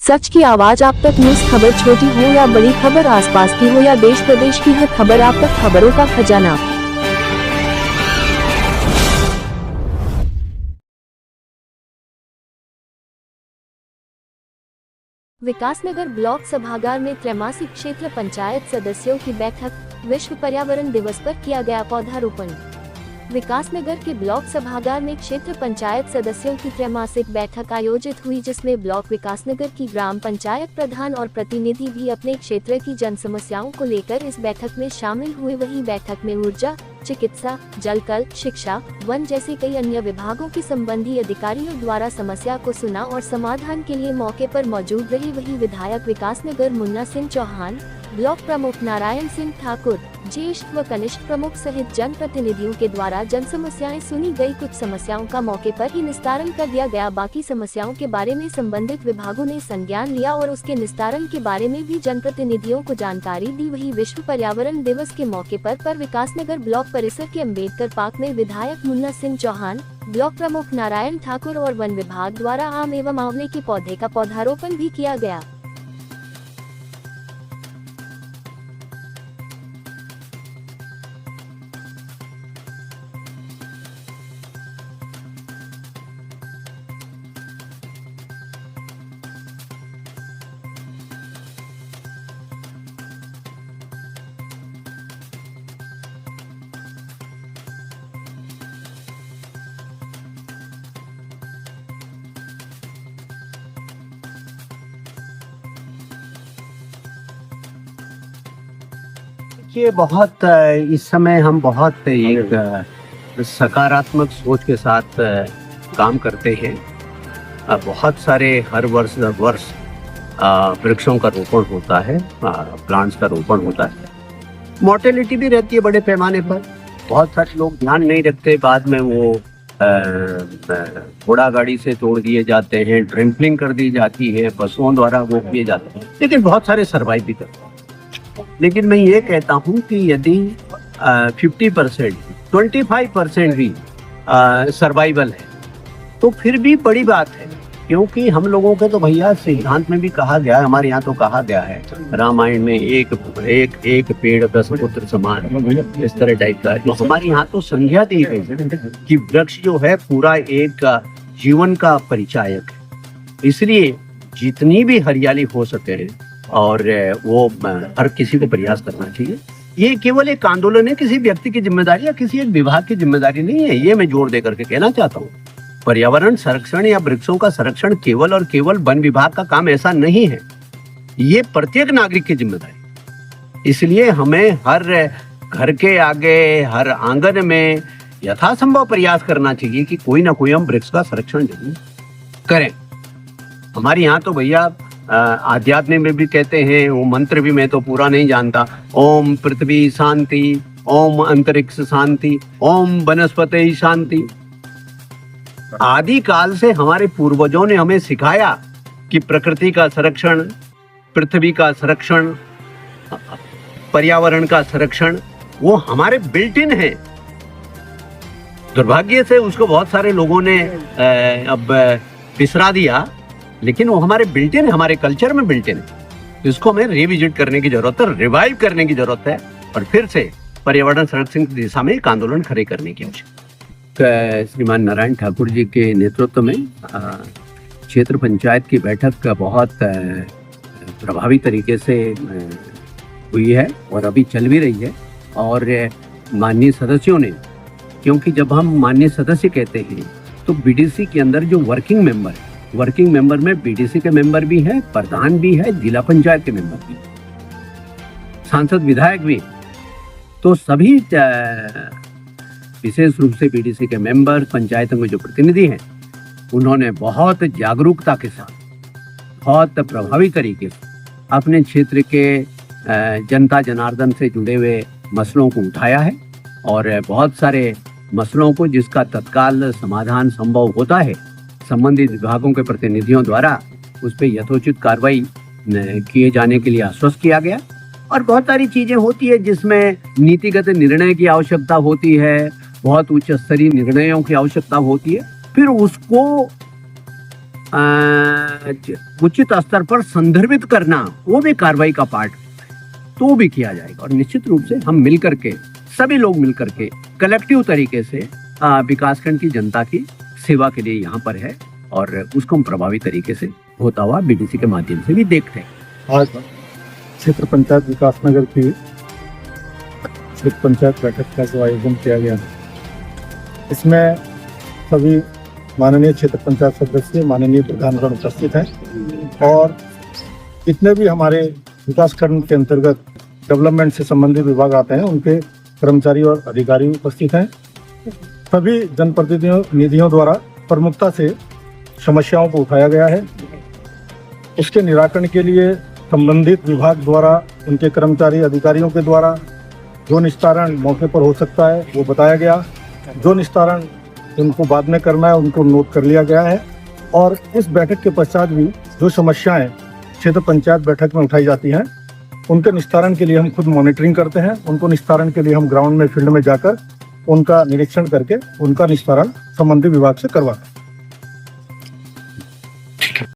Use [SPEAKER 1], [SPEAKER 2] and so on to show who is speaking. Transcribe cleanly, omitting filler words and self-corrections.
[SPEAKER 1] सच की आवाज आप तक। न्यूज खबर छोटी हो या बड़ी खबर, आसपास की हो या देश प्रदेश की, हर खबर आप तक। खबरों का खजाना। विकासनगर ब्लॉक सभागार में त्रैमासिक क्षेत्र पंचायत सदस्यों की बैठक। विश्व पर्यावरण दिवस पर किया गया पौधारोपण। विकासनगर के ब्लॉक सभागार में क्षेत्र पंचायत सदस्यों की त्रैमासिक बैठक आयोजित हुई, जिसमें ब्लॉक विकासनगर की ग्राम पंचायत प्रधान और प्रतिनिधि भी अपने क्षेत्र की जन समस्याओं को लेकर इस बैठक में शामिल हुए। वहीं बैठक में ऊर्जा, चिकित्सा, जलकल, शिक्षा, वन जैसे कई अन्य विभागों के संबंधी अधिकारियों द्वारा समस्या को सुना और समाधान के लिए मौके पर मौजूद रहे। वहीं विधायक विकासनगर मुन्ना सिंह चौहान, ब्लॉक प्रमुख नारायण सिंह ठाकुर, ज्येष्ठ व कनिष्ठ प्रमुख सहित जन प्रतिनिधियों के द्वारा जन समस्याएं सुनी गई। कुछ समस्याओं का मौके पर ही निस्तारण कर दिया गया, बाकी समस्याओं के बारे में संबंधित विभागों ने संज्ञान लिया और उसके निस्तारण के बारे में भी जन प्रतिनिधियों को जानकारी दी। वहीं विश्व पर्यावरण दिवस के मौके पर विकासनगर ब्लॉक परिसर के अम्बेडकर पार्क में विधायक मुन्ना सिंह चौहान, ब्लॉक प्रमुख नारायण ठाकुर और वन विभाग द्वारा आम एवं आंवले के पौधे का पौधारोपण भी किया गया।
[SPEAKER 2] ये बहुत इस समय हम बहुत एक सकारात्मक सोच के साथ काम करते हैं। बहुत सारे हर वर्ष वृक्षों का रोपण होता है, प्लांट्स का रोपण होता है। मोर्टेलिटी भी रहती है बड़े पैमाने पर। बहुत सारे लोग ध्यान नहीं रखते, बाद में वो घोड़ा गाड़ी से तोड़ दिए जाते हैं, ट्रैम्पलिंग कर दी जाती है, पशुओं द्वारा वो किए जाते हैं, लेकिन बहुत सारे सर्वाइव भी करते हैं। लेकिन मैं ये कहता हूँ कि यदि 50%, 25% भी सर्वाइवल है तो फिर भी बड़ी बात है, क्योंकि हम लोगों के तो भैया सिद्धांत में भी कहा गया है, हमारे यहाँ तो कहा गया है रामायण में, एक पेड़ 10 पुत्र समान, इस तरह टाइप का। तो हमारे यहाँ तो संज्ञा दी गई कि वृक्ष जो है पूरा एक जीवन का परिचायक है। इसलिए जितनी भी हरियाली हो सके और वो हर किसी को प्रयास करना चाहिए। ये केवल एक आंदोलन है, किसी व्यक्ति की जिम्मेदारी या किसी एक विभाग की जिम्मेदारी नहीं है। ये मैं जोर दे करके कहना चाहता हूँ। पर्यावरण संरक्षण या वृक्षों का संरक्षण केवल और केवल वन विभाग का काम ऐसा नहीं है, ये प्रत्येक नागरिक की जिम्मेदारी। इसलिए हमें हर घर के आगे, हर आंगन में यथासंभव प्रयास करना चाहिए कि कोई ना कोई हम वृक्ष का संरक्षण जरूर करें। हमारे यहाँ तो भैया आध्यात्म में भी कहते हैं, वो मंत्र भी मैं तो पूरा नहीं जानता, ओम पृथ्वी शांति, ओम अंतरिक्ष शांति, ओम वनस्पति शांति। आदि काल से हमारे पूर्वजों ने हमें सिखाया कि प्रकृति का संरक्षण, पृथ्वी का संरक्षण, पर्यावरण का संरक्षण वो हमारे बिल्ट इन है। दुर्भाग्य से उसको बहुत सारे लोगों ने अब बिसरा दिया, लेकिन वो हमारे बिल्ट इन है, हमारे कल्चर में बिल्ट इन है। इसको हमें रिविजिट करने की जरूरत है, रिवाइव करने की जरूरत है और फिर से पर्यावरण संरक्षण की दिशा में एक आंदोलन खड़े करने की आवश्यकता। श्रीमान नारायण ठाकुर जी के नेतृत्व में क्षेत्र पंचायत की बैठक बहुत प्रभावी तरीके से हुई है और अभी चल भी रही है। और माननीय सदस्यों ने, क्योंकि जब हम माननीय सदस्य कहते हैं तो बीडीसी के अंदर जो वर्किंग मेंबर में बीडीसी के मेंबर भी हैं, प्रधान भी है, जिला पंचायत के मेंबर भी, सांसद विधायक भी, तो सभी विशेष रूप से बीडीसी के मेंबर, पंचायतों के जो प्रतिनिधि हैं, उन्होंने बहुत जागरूकता के साथ, बहुत प्रभावी तरीके से अपने क्षेत्र के जनता जनार्दन से जुड़े हुए मसलों को उठाया है और बहुत सारे मसलों को जिसका तत्काल समाधान संभव होता है, संबंधित विभागों के प्रतिनिधियों द्वारा उस पर यथोचित कार्रवाई किए जाने के लिए आश्वस्त किया गया। और बहुत सारी चीजें होती है जिसमें नीतिगत निर्णय की आवश्यकता होती है, बहुत उच्च स्तरीय निर्णयों की आवश्यकता होती है, फिर उसको उचित स्तर पर संदर्भित करना वो भी कार्रवाई का पार्ट, तो भी किया जाएगा। और निश्चित रूप से हम मिलकर के, सभी लोग मिलकर के कलेक्टिव तरीके से विकासखंड की जनता की सेवा के लिए यहाँ पर है और उसको हम प्रभावी तरीके से होता हुआ बीडीसी के माध्यम से भी देखते हैं।
[SPEAKER 3] आज क्षेत्र पंचायत विकासनगर की क्षेत्र पंचायत बैठक का जो आयोजन किया गया, इसमें सभी माननीय क्षेत्र पंचायत सदस्य, माननीय प्रधानगण उपस्थित हैं और जितने भी हमारे विकासखंड के अंतर्गत डेवलपमेंट से संबंधित विभाग आते हैं उनके कर्मचारी और अधिकारी उपस्थित हैं। सभी जनप्रतिनिधियों द्वारा प्रमुखता से समस्याओं को उठाया गया है। उसके निराकरण के लिए संबंधित विभाग द्वारा, उनके कर्मचारी अधिकारियों के द्वारा जो निस्तारण मौके पर हो सकता है वो बताया गया। जो निस्तारण उनको बाद में करना है उनको नोट कर लिया गया है। और इस बैठक के पश्चात भी जो समस्याएं क्षेत्र पंचायत बैठक में उठाई जाती हैं उनके निस्तारण के लिए हम खुद मॉनिटरिंग करते हैं। उनको निस्तारण के लिए हम ग्राउंड में, फील्ड में जाकर उनका निरीक्षण करके उनका निस्तारण संबंधित विभाग से करवाते हैं।